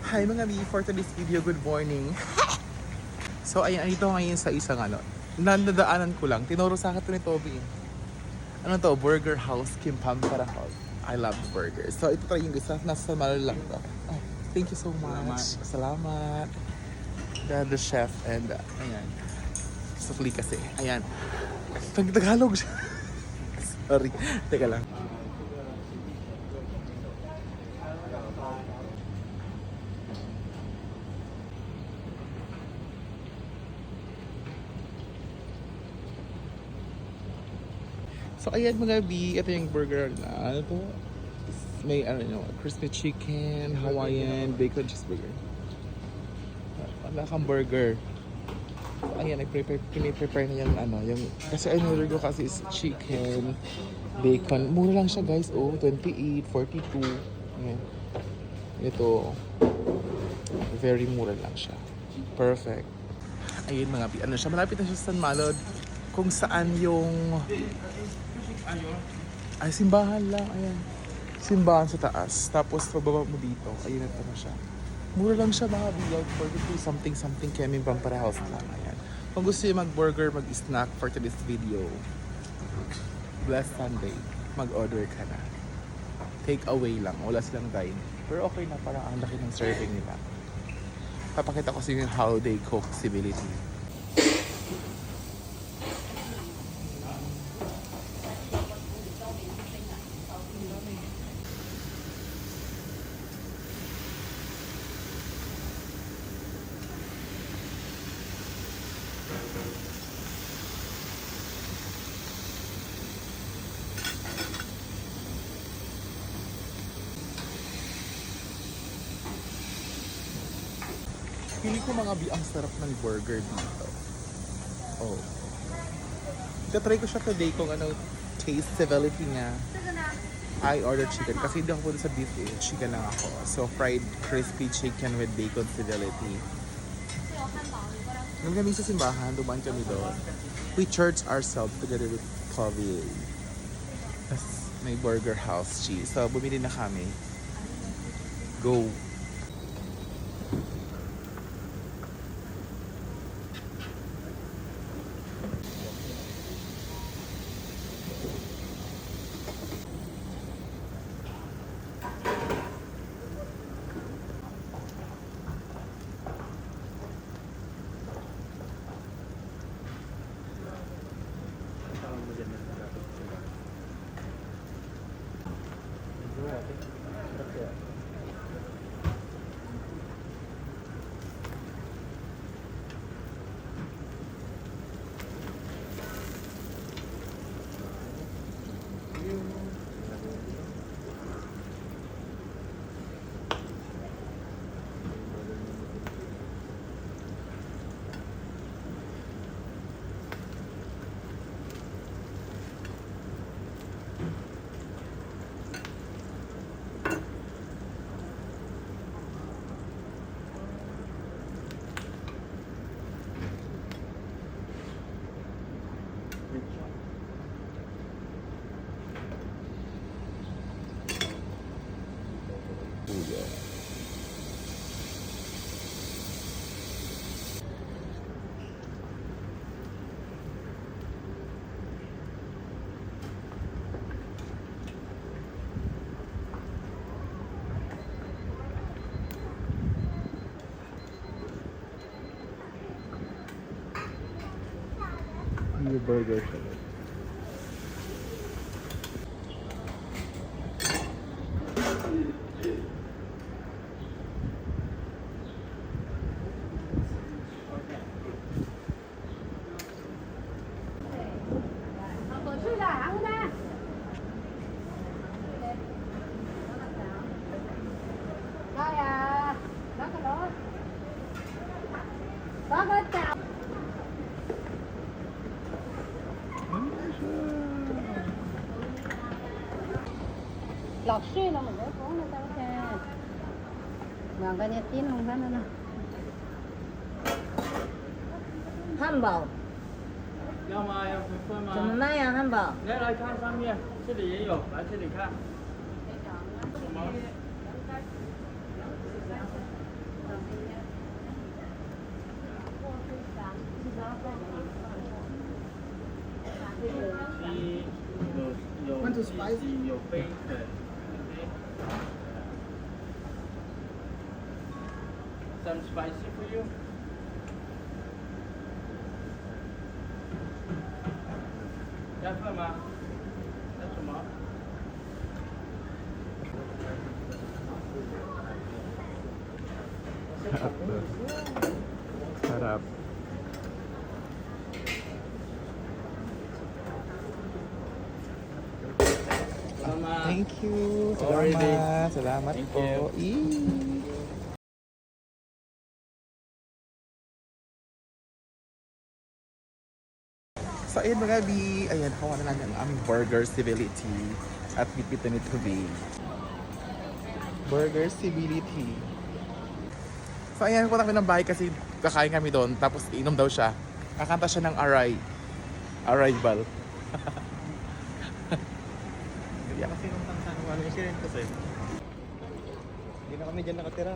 Hi mga B, for today's video, good morning. So ayan, ito ngayon sa isang nadadaanan ko lang. Tinuro sa akin ito ni Toby. Ano to? Burger House, Kim Pampara House. I love burgers. So ito try yung gusto. Nasa Malo lang to. Oh, thank you so much. Salamat. The chef and ayan. Sukli kasi. Ayan. Tagalog siya. Sorry. Teka lang. So ayan mga B, ito yung burger na ano to? May crispy chicken, Hawaiian, bacon cheeseburger. Wala kang burger. So ayan, piniprepare na yung yung kasi ay order ko kasi is chicken, bacon. Mura lang siya guys, 28, 42. Ayan. Ito, very mura lang siya. Perfect. Ayun mga B, siya, malapit na siya sa San Malo kung saan yung simbahan lang, ayan. Simbahan sa taas. Tapos pababa mo dito, ayun na siya. Mura lang siya mga vlog, 42 something Kim Pampara House lang, ayan. Kung gusto niyo mag-burger, mag-snack for today's video, Blessed Sunday, mag-order ka na. Take away lang, wala silang dine. Pero okay na, parang ang laki ng serving nila. Papakita ko sa inyo how they cook civility. Pili ko mga B, ang sarap ng burger dito. Oh. Itatry ko siya today kung taste civility niya. I ordered chicken kasi hindi ako punta sa beef eh. Chicken lang ako. So fried crispy chicken with bacon civility. Nung kami sa simbahan, dumaan kami doon. We church ourselves together with Toby. Tapos may burger house cheese. So bumili na kami. Go! Yung burger siya. Lọt xuyên là một cái phố người ta kìa. Và cái này tin không phải nữa. Hamburg. 要吗？要分份吗？怎么卖呀？汉堡？来看上面，这里也有，来这里看。什么？ too spicy. Your bacon. Some spicy for you? Dạ vâng ạ. That's some more. Sarap. Salamat. Thank you. Already. Salamat. Salamat Thank po. you. So ayun mga bi, ayan, hawa na namin ang aming burger civility at bitbitin ito bi. Burger civility. So ayan, punta kami ng bahay kasi kakain kami doon, tapos inom daw siya. Kakanta siya ng Arrival. Hindi kasi nung tansan, ano yung siren kasi. Hindi na kami dyan nakatira.